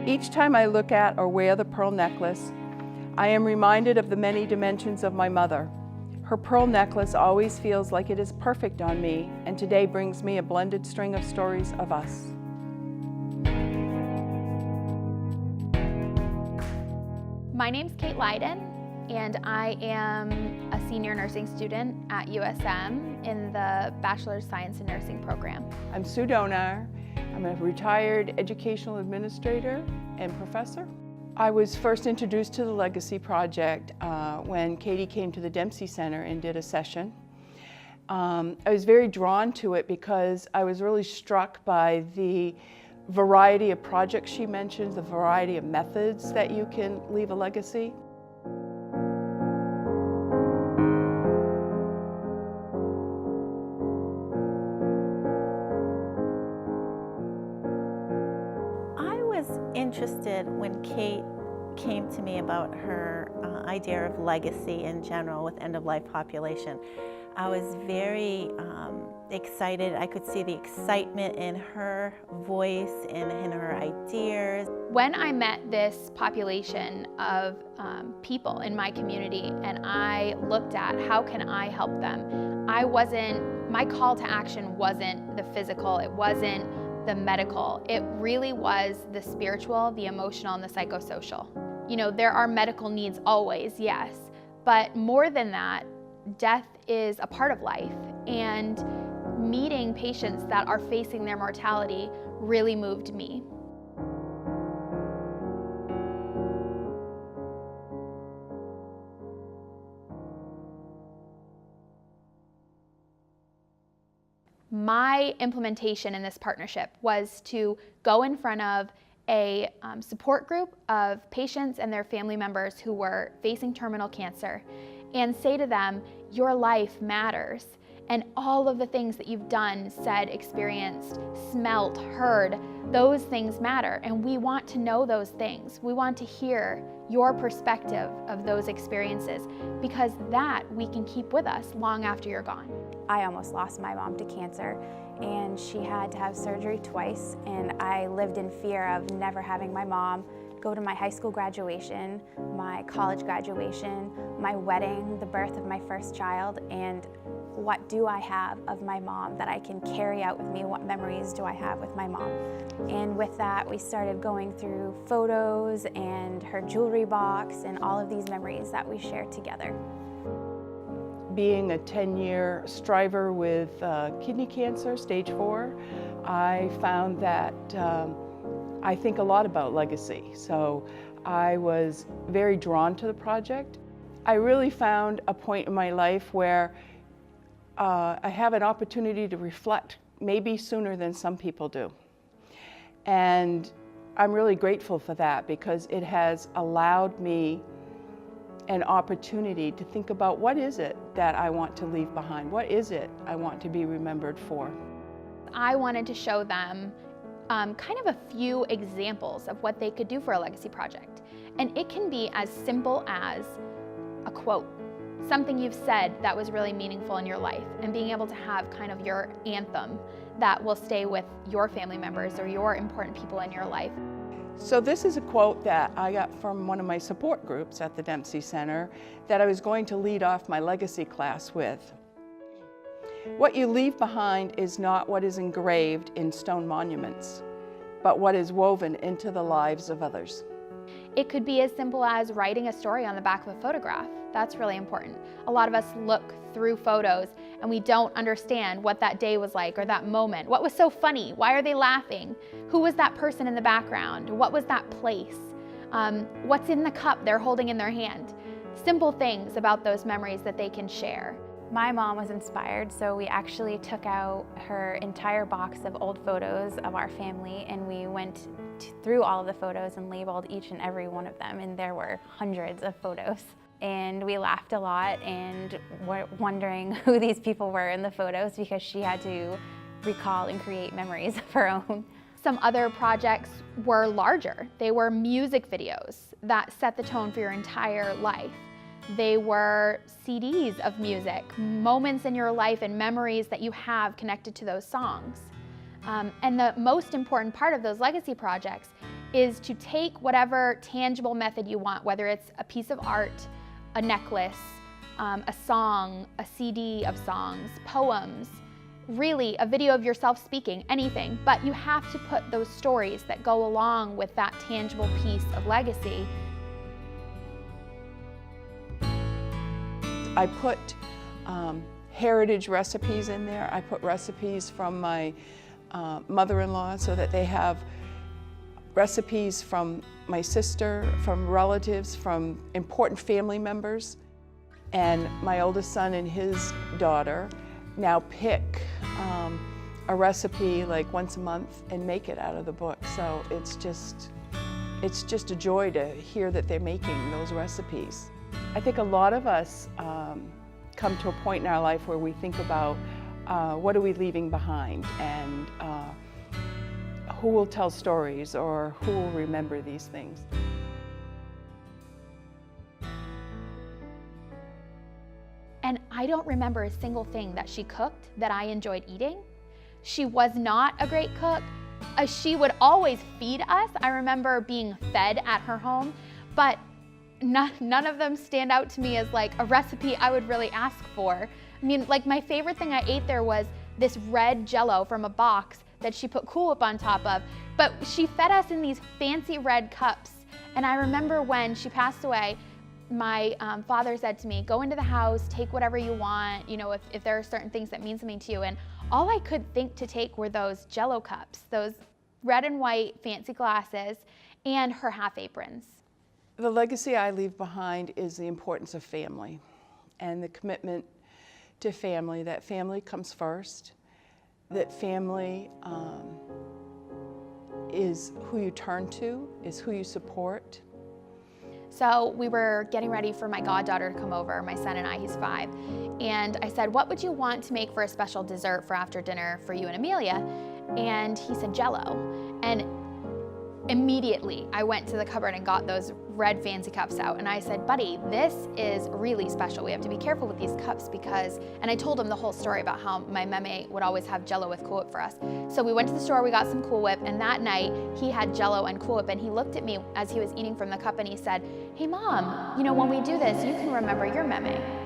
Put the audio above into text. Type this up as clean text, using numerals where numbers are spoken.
Each time I look at or wear the pearl necklace, I am reminded of the many dimensions of my mother. Her pearl necklace always feels like it is perfect on me, and today brings me a blended string of stories of us. My name's Lydon, and I am a senior nursing student at USM in the Bachelor of Science in Nursing program. I'm Sue Donar. I'm a retired educational administrator and professor. I was first introduced to the Legacy Project when Katie came to the Dempsey Center and did a session. I was very drawn to it because I was really struck by the variety of projects she mentioned, the variety of methods that you can leave a legacy. Interested when Kate came to me about her idea of legacy in general with end-of-life population. I was very excited. I could see the excitement in her voice and in her ideas. When I met this population of people in my community and I looked at how can I help them, my call to action wasn't the physical, it wasn't the medical. It really was the spiritual, the emotional, and the psychosocial. You know, there are medical needs always, yes, but more than that, death is a part of life, and meeting patients that are facing their mortality really moved me. My implementation in this partnership was to go in front of a support group of patients and their family members who were facing terminal cancer and say to them, your life matters. And all of the things that you've done, said, experienced, smelt, heard, those things matter. And we want to know those things. We want to hear your perspective of those experiences, because that we can keep with us long after you're gone. I almost lost my mom to cancer, and she had to have surgery twice, and I lived in fear of never having my mom go to my high school graduation, my college graduation, my wedding, the birth of my first child, and what do I have of my mom that I can carry out with me? What memories do I have with my mom? And with that, we started going through photos and her jewelry box and all of these memories that we shared together. Being a 10-year striver with kidney cancer, stage 4, I found that I think a lot about legacy. So I was very drawn to the project. I really found a point in my life where I have an opportunity to reflect, maybe sooner than some people do. And I'm really grateful for that, because it has allowed me an opportunity to think about what is it that I want to leave behind? What is it I want to be remembered for? I wanted to show them kind of a few examples of what they could do for a legacy project. And it can be as simple as a quote, something you've said that was really meaningful in your life, and being able to have kind of your anthem that will stay with your family members or your important people in your life. So this is a quote that I got from one of my support groups at the Dempsey Center that I was going to lead off my legacy class with. What you leave behind is not what is engraved in stone monuments, but what is woven into the lives of others. It could be as simple as writing a story on the back of a photograph. That's really important. A lot of us look through photos and we don't understand what that day was like or that moment. What was so funny? Why are they laughing? Who was that person in the background? What was that place? What's in the cup they're holding in their hand? Simple things about those memories that they can share. My mom was inspired, so we actually took out her entire box of old photos of our family, and we went through all of the photos and labeled each and every one of them, and there were hundreds of photos. And we laughed a lot and were wondering who these people were in the photos, because she had to recall and create memories of her own. Some other projects were larger. They were music videos that set the tone for your entire life. They were CDs of music, moments in your life and memories that you have connected to those songs. And the most important part of those legacy projects is to take whatever tangible method you want, whether it's a piece of art, a necklace, a song, a CD of songs, poems, really a video of yourself speaking, anything, but you have to put those stories that go along with that tangible piece of legacy. I put heritage recipes in there. I put recipes from my mother-in-law so that they have recipes from my sister, from relatives, from important family members. And my oldest son and his daughter now pick a recipe like once a month and make it out of the book. So it's just a joy to hear that they're making those recipes. I think a lot of us come to a point in our life where we think about what are we leaving behind, and who will tell stories, or who will remember these things. And I don't remember a single thing that she cooked that I enjoyed eating. She was not a great cook. She would always feed us. I remember being fed at her home, but none of them stand out to me as like a recipe I would really ask for. I mean, like my favorite thing I ate there was this red Jell-O from a box that she put Cool Whip on top of, but she fed us in these fancy red cups. And I remember when she passed away, my father said to me, go into the house, take whatever you want, you know, if there are certain things that mean something to you. And all I could think to take were those Jell-O cups, those red and white fancy glasses, and her half aprons. The legacy I leave behind is the importance of family and the commitment to family, that family comes first, that family is who you turn to, is who you support. So we were getting ready for my goddaughter to come over, my son and I, he's 5. And I said, what would you want to make for a special dessert for after dinner for you and Amelia? And he said Jell-O. And immediately I went to the cupboard and got those red fancy cups out. And I said, buddy, this is really special. We have to be careful with these cups because, and I told him the whole story about how my meme would always have Jell-O with Cool Whip for us. So we went to the store, we got some Cool Whip, and that night he had Jell-O and Cool Whip, and he looked at me as he was eating from the cup and he said, hey Mom, you know, when we do this, you can remember your meme.